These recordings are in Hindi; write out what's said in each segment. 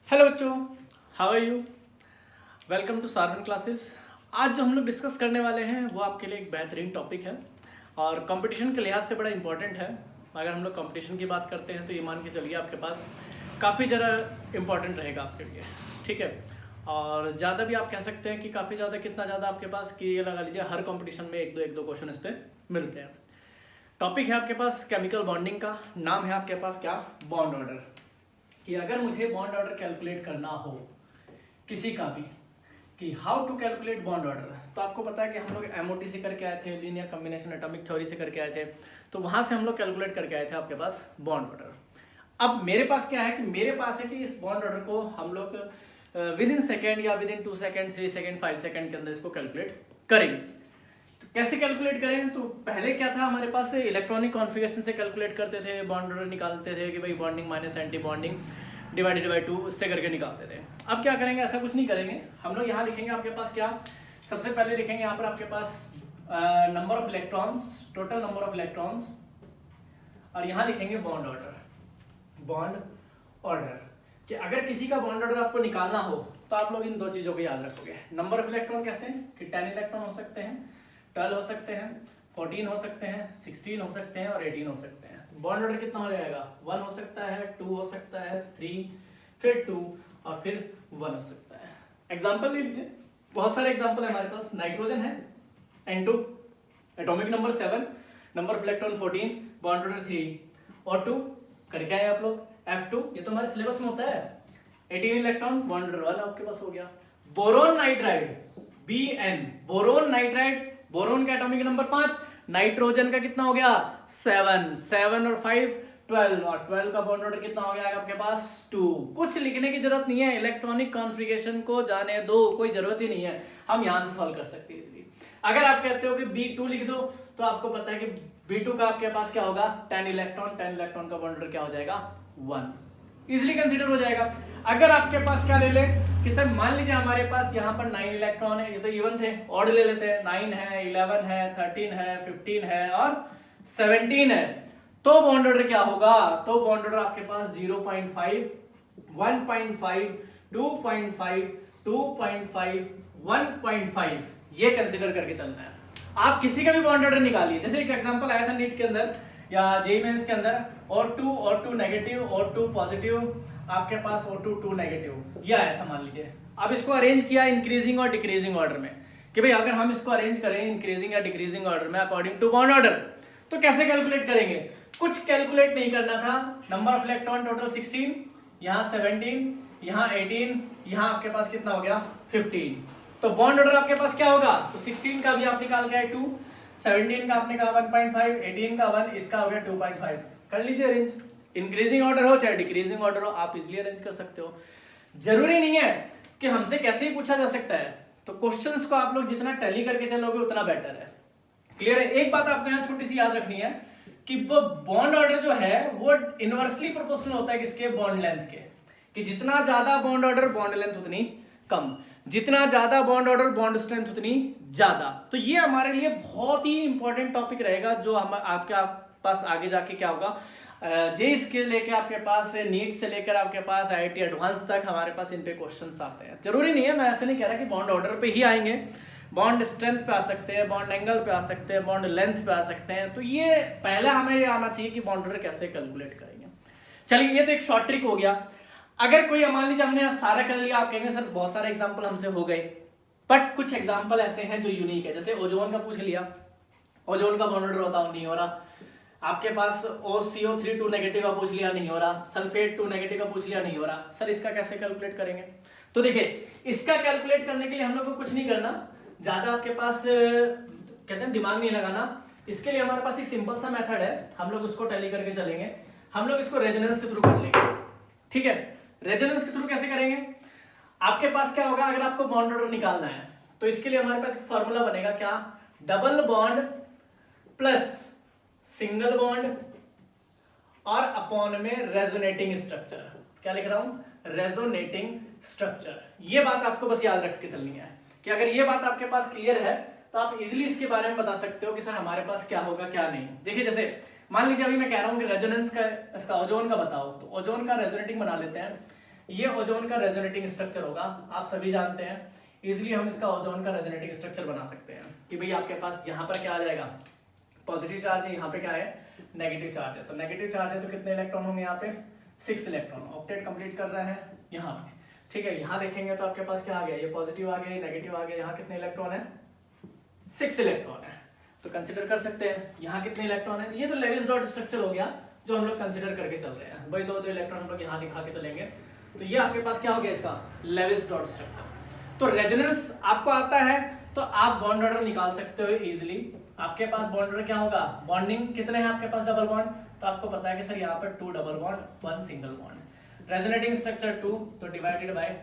हेलो बच्चों, how are you. Welcome to Saran classes. आज जो हम लोग डिस्कस करने वाले हैं वो आपके लिए एक बेहतरीन टॉपिक है और कंपटीशन के लिहाज से बड़ा इंपॉर्टेंट है। अगर हम लोग कंपटीशन की बात करते हैं तो ये मान के चलिए आपके पास काफ़ी ज़्यादा इंपॉर्टेंट रहेगा आपके लिए, ठीक है। और ज़्यादा भी आप कह सकते हैं कि काफ़ी ज़्यादा, कितना ज़्यादा आपके पास कि ये लगा लीजिए हर कंपटीशन में एक दो क्वेश्चन इस पर मिलते हैं। टॉपिक है आपके पास केमिकल बॉन्डिंग का, नाम है आपके पास क्या, बॉन्ड ऑर्डर। कि अगर मुझे बॉन्ड ऑर्डर कैलकुलेट करना हो किसी का भी, कि how to calculate bond order, तो आपको पता है कि हम लोग एमओटी से करके आए थे, लीनियर कॉम्बिनेशन एटॉमिक थ्योरी से करके आए थे, तो वहां से हम लोग कैलकुलेट करके आए थे आपके पास बॉन्ड ऑर्डर। अब मेरे पास क्या है कि मेरे पास है कि इस बॉन्ड ऑर्डर को हम लोग विद इन सेकेंड या with in 2 second 3 second 5 second के अंदर इसको कैलकुलेट करेंगे। तो कैसे कैलकुलेट करें, तो पहले क्या था हमारे पास, इलेक्ट्रॉनिक कॉन्फ़िगरेशन से कैलकुलेट करते थे, बॉन्ड ऑर्डर निकालते थे कि भाई bonding minus anti bonding divided by 2, उससे करके निकालते थे। अब क्या करेंगे, ऐसा कुछ नहीं करेंगे हम लोग। यहाँ लिखेंगे आपके पास क्या, सबसे पहले लिखेंगे यहाँ पर आपके पास number of electrons, total number of electrons, और यहाँ लिखेंगे बॉन्ड ऑर्डर। बॉन्ड ऑर्डर कि अगर किसी का बॉन्ड ऑर्डर आपको निकालना हो तो आप लोग इन दो चीजों को याद रखोगे। नंबर ऑफ इलेक्ट्रॉन कैसे, कि 10 इलेक्ट्रॉन हो सकते हैं, 12 हो सकते हैं, 14 हो सकते हैं, 16 हो सकते हैं और 18 हो सकते हैं। बॉन्ड ऑर्डर कितना हो जाएगा, 1 हो सकता है, 2 हो सकता है, 3, फिर 2 और फिर 1 हो सकता है। एग्जांपल ले लीजिए, बहुत सारे एग्जांपल है हमारे पास। नाइट्रोजन है N2, atomic number 7, number of electron 14, bond order 3 और 2 करके आए आप लोग। F2, ये तो हमारे सिलेबस में होता है, 18 इलेक्ट्रॉन, बॉन्ड ऑर्डर 1 आपके पास हो गया। Boron nitride Bn, boron nitride, boron का एटॉमिक नंबर 5, नाइट्रोजन का कितना हो गया 7, 7 और 5 12, और 12 का बॉन्ड ऑर्डर कितना हो गया आपके पास 2। कुछ लिखने की जरूरत नहीं है, इलेक्ट्रॉनिक कॉन्फ़िगरेशन को जाने दो, कोई जरूरत ही नहीं है, हम यहां से सॉल्व कर सकते हैं इजीली। अगर आप कहते हो कि B2 लिख दो, तो आपको पता है कि B2 का आपके पास क्या होगा 10 इलेक्ट्रॉन, 10 इलेक्ट्रॉन का बॉन्ड ऑर्डर क्या हो जाएगा 1, इजिली कंसीडर हो जाएगा। अगर आपके पास क्या ले ले कि सर मान लीजिए हमारे पास यहाँ पर 9 इलेक्ट्रॉन है, ये तो इवन थे, ऑड ले लेते हैं, 9 है, 11 है, 13 है, 15 है और 17 है, तो बॉन्ड ऑर्डर क्या होगा, तो बॉन्ड ऑर्डर आपके पास 0.5, 1.5, 2.5, 2.5, 1.5, ये कंसीडर करके चलना है। आप किसी का भी बॉन्ड ऑर्डर निकालिए, जैसे एक एग्जांपल आया था नीट के अंदर या जेईई मेंस के अंदर, O2 नेगेटिव, O2 पॉजिटिव, आपके पास O2 2 नेगेटिव, ये आया था मान लीजिए। अब इसको अरेंज किया इंक्रीजिंग और डिक्रीजिंग ऑर्डर में, कि भाई अगर हम इसको अरेंज करें इंक्रीजिंग या डिक्रीजिंग ऑर्डर में अकॉर्डिंग टू बॉन्ड ऑर्डर, तो कैसे कैलकुलेट करेंगे, कुछ कैलकुलेट नहीं करना था। नंबर ऑफ इलेक्ट्रॉन टोटल 16, यहाँ 17, यहाँ 18, यहाँ आपके पास कितना हो गया 15, तो बॉन्ड ऑर्डर आपके पास क्या होगा, तो 16 का भी आप निकाल के आए 2, 17 का आपने कहा 1.5, 18 का 1, इसका हो गया 2.5, कर लीजिए अरेंज। इंक्रीजिंग ऑर्डर हो चाहे डिक्रीजिंग ऑर्डर हो, आप इजीली अरेंज कर सकते हो। जरूरी नहीं है कि हमसे कैसे ही पूछा जा सकता है, तो क्वेश्चंस को आप लोग जितना टैली करके चलोगे उतना बेटर है। क्लियर है। एक बात आपको यहाँ छोटी सी याद रखनी है कि वो बॉन्ड ऑर्डर जो है वो इनवर्सली प्रोपोर्शनल होता है किसके, बॉन्ड लेंथ के, कि जितना ज्यादा बॉन्ड ऑर्डर बॉन्ड लेंथ उतनी कम, जितना ज्यादा बॉन्ड ऑर्डर बॉन्ड स्ट्रेंथ उतनी ज्यादा। तो ये हमारे लिए बहुत ही इंपॉर्टेंट टॉपिक रहेगा, जो हम आपके पास आगे जाके क्या होगा, जेईई के लेके आपके पास नीट से लेकर आपके पास आईआईटी एडवांस तक हमारे पास इन पे क्वेश्चंस आते हैं। जरूरी नहीं है, मैं ऐसे नहीं कह रहा कि बॉन्ड ऑर्डर पे ही आएंगे, बॉन्ड स्ट्रेंथ पे आ सकते हैं, बॉन्ड एंगल पे आ सकते हैं, बॉन्ड लेंथ पे आ सकते हैं। तो ये पहले हमें ये आना चाहिए कि बॉन्ड ऑर्डर कैसे कैलकुलेट करेंगे। चलिए, ये तो एक शॉर्ट ट्रिक हो गया। अगर कोई मान लीजिए हमने सारा कर लिया, आप कहेंगे सर बहुत सारे एग्जाम्पल हमसे हो गए, बट कुछ एग्जाम्पल ऐसे हैं जो यूनिक है। जैसे ओजोन का पूछ लिया, ओजोन का बॉन्ड ऑर्डर होता नहीं हो रहा। आपके पास OCO3 2 नेगेटिव का पूछ लिया, नहीं हो रहा। सल्फेट 2 नेगेटिव का पूछ लिया, नहीं हो रहा। सर इसका कैसे कैलकुलेट करेंगे, तो देखिए इसका कैलकुलेट करने के लिए हम लोग को कुछ नहीं करना, ज्यादा आपके पास कहते हैं दिमाग नहीं लगाना। इसके लिए हमारे पास एक सिंपल सा मेथड है, हम लोग उसको टैली करके चलेंगे। हम लोग इसको रेजोनेंस के थ्रू कर लेंगे, ठीक है। रेजोनेंस के थ्रू कैसे करेंगे, आपके पास क्या होगा, अगर आपको बॉन्ड ऑर्डर निकालना है तो इसके लिए हमारे पास एक फॉर्मूला बनेगा, क्या, double bond plus single bond और अपॉन में रेजोनेटिंग स्ट्रक्चर। क्या लिख रहा हूं, रेजोनेटिंग स्ट्रक्चर। ये बात आपको बस याद रख के चलनी है, कि अगर ये बात आपके पास क्लियर है तो आप इजीली इसके बारे में बता सकते हो कि सर हमारे पास क्या होगा क्या नहीं। देखिए जैसे मान लीजिए अभी मैं कह रहा हूं कि रेजोनेंस का, इसका ओजोन का बताओ, तो ओजोन का रेजोनेटिंग बना लेते हैं। ये ओजोन का रेजोनेटिंग स्ट्रक्चर होगा, आप सभी जानते हैं। इजिली हम इसका ओजोन का रेजोनेटिंग स्ट्रक्चर बना सकते हैं कि भाई आपके पास यहाँ पर क्या आ जाएगा, पॉजिटिव चार्ज है, यहाँ पे क्या है, नेगेटिव चार्ज है। तो नेगेटिव चार्ज है तो कितने इलेक्ट्रॉन होंगे यहाँ पे, 6 इलेक्ट्रॉन। ऑक्टेट कंप्लीट कर रहा है यहाँ पे, ठीक है। यहाँ देखेंगे तो आपके पास क्या आ गया, ये पॉजिटिव आ गया, ये नेगेटिव आ गया। यहाँ कितने इलेक्ट्रॉन है, 6 इलेक्ट्रॉन है। तो कंसिडर कर सकते हैं यहाँ कितने इलेक्ट्रॉन है। ये तो लेविस डॉट स्ट्रक्चर हो गया जो हम लोग कंसिडर करके चल रहे हैं। भाई दो इलेक्ट्रॉन हम लोग यहाँ दिखा के चलेंगे। तो ये आपके पास क्या हो गया इसका, लेविस डॉट स्ट्रक्चर। तो रेजोनेंस आपको आता है तो आप बॉन्ड ऑर्डर निकाल सकते हो इजीली। आपके पास बॉन्ड ऑर्डर क्या होगा, बॉन्डिंग कितने हैं आपके पास, डबल बॉन्ड। तो आपको पता है कि सर यहाँ पर 2 double bond 1 single bond. Resonating structure 2 तो डिवाइडेड बाय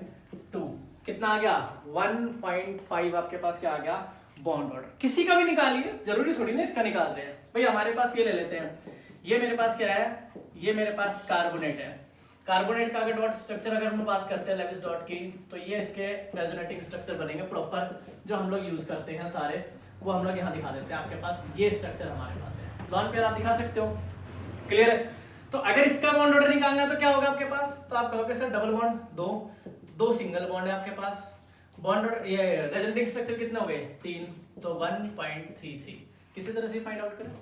2 कितना आ गया, 1.5 आपके पास क्या आ गया, बॉन्ड ऑर्डर। किसी का भी निकालिए, जरूरी थोड़ी ना इसका निकाल रहे हैं। भाई हमारे पास ये ले लेते हैं, ये मेरे पास क्या है, ये मेरे पास कार्बोनेट है। कार्बोनेट का अगर डॉट स्ट्रक्चर अगर हम बात करते हैं लेविस डॉट की, तो ये इसके रेजोनेटिंग स्ट्रक्चर बनेंगे प्रॉपर, जो हम लोग यूज करते हैं सारे, वो हम लोग यहाँ दिखा देते हैं। आपके पास ये स्ट्रक्चर हमारे पास है, लॉन पेयर आप दिखा सकते हो, क्लियर है। तो अगर इसका बॉन्ड ऑर्डर निकालना है तो क्या होगा आपके पास, तो आप कहोगे सर डबल बॉन्ड, दो सिंगल बॉन्ड है आपके पास, बॉन्ड ऑर्डर ये रेजोनेटिंग स्ट्रक्चर कितने हो गए, 3, तो 1.33। किसी तरह से फाइंड आउट करें।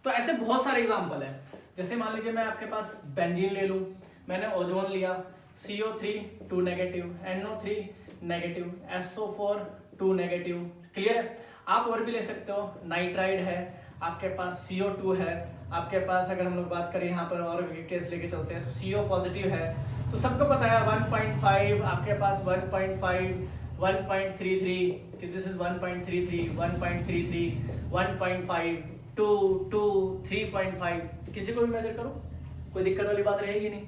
तो ऐसे बहुत सारे एग्जांपल है। जैसे मान लीजिए मैं आपके पास बेंजीन ले लूं, मैंने ओजोन लिया, CO3 2 negative, NO3 negative, SO4 2 negative, clear है। आप और भी ले सकते हो, नाइट्राइड है आपके पास, CO2 है आपके पास। अगर हम लोग बात करें यहाँ पर और केस लेके चलते हैं तो CO पॉजिटिव है। तो सबको पता है 1.5 आपके पास, 1.5 1.33 कि दिस इज 1.33 1.33 1.5 2 2 3.5, किसी को भी मेजर करो, कोई दिक्कत वाली बात रहेगी नहीं,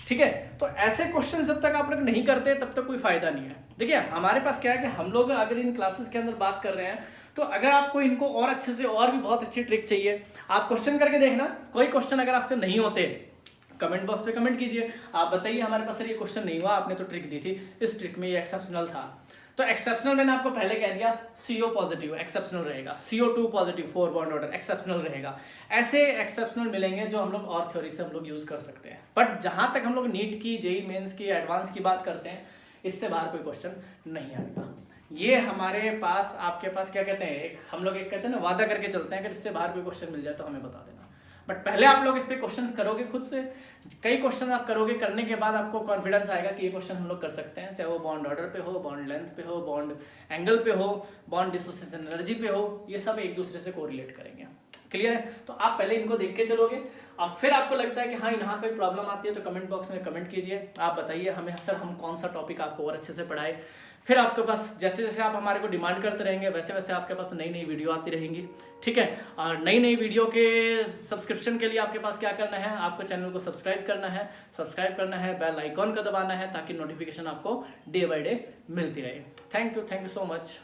ठीक है। तो ऐसे क्वेश्चन जब तक आप लोग नहीं करते तब तक कोई फायदा नहीं है। देखिए हमारे पास क्या है कि हम लोग अगर इन क्लासेस के अंदर बात कर रहे हैं, तो अगर आपको इनको और अच्छे से और भी बहुत अच्छी ट्रिक चाहिए, आप क्वेश्चन करके देखना। कोई क्वेश्चन अगर आपसे नहीं होते, कमेंट बॉक्स पे कमेंट कीजिए, आप बताइए हमारे पास सर ये क्वेश्चन नहीं हुआ, आपने तो ट्रिक दी थी, इस ट्रिक में ये एक्सेप्शनल था। तो एक्सेप्शनल मैंने आपको पहले कह दिया, CO पॉजिटिव एक्सेप्शनल रहेगा, CO2 positive 4 bond order exceptional रहेगा। ऐसे एक्सेप्शनल मिलेंगे जो हम लोग और थ्योरी से हम लोग यूज कर सकते हैं। बट जहां तक हम लोग नीट की, जेई मेंस की, एडवांस की बात करते हैं, इससे बाहर कोई क्वेश्चन नहीं आएगा। ये हमारे पास, आपके पास क्या कहते हैं, एक हम लोग एक कहते हैं ना, वादा करके चलते हैं, अगर इससे बाहर कोई क्वेश्चन मिल जाए तो हमें बता देना। बट पहले आप लोग इस पे क्वेश्चंस करोगे खुद से, कई क्वेश्चन आप करोगे, करने के बाद आपको कॉन्फिडेंस आएगा कि ये क्वेश्चन हम लोग कर सकते हैं, चाहे वो बॉन्ड ऑर्डर पे हो, बॉन्ड लेंथ पे हो, बॉन्ड एंगल पे हो, बॉन्ड डिसोसिएशन एनर्जी पे हो, ये सब एक दूसरे से कोरिलेट करेंगे, क्लियर है। तो आप पहले इनको देख के चलोगे, अब फिर आपको लगता है कि हाँ यहाँ कोई प्रॉब्लम आती है तो कमेंट बॉक्स में कमेंट कीजिए, आप बताइए हमें सर हम कौन सा टॉपिक आपको और अच्छे से पढ़ाए। फिर आपके पास जैसे जैसे आप हमारे को डिमांड करते रहेंगे, वैसे वैसे आपके पास नई नई वीडियो आती रहेंगी, ठीक है। और नई नई वीडियो के सब्सक्रिप्शन के लिए आपके पास क्या करना है, आपको चैनल को सब्सक्राइब करना है, बेल आइकॉन का दबाना है, ताकि नोटिफिकेशन आपको डे बाय डे मिलती रहे। Thank you so much.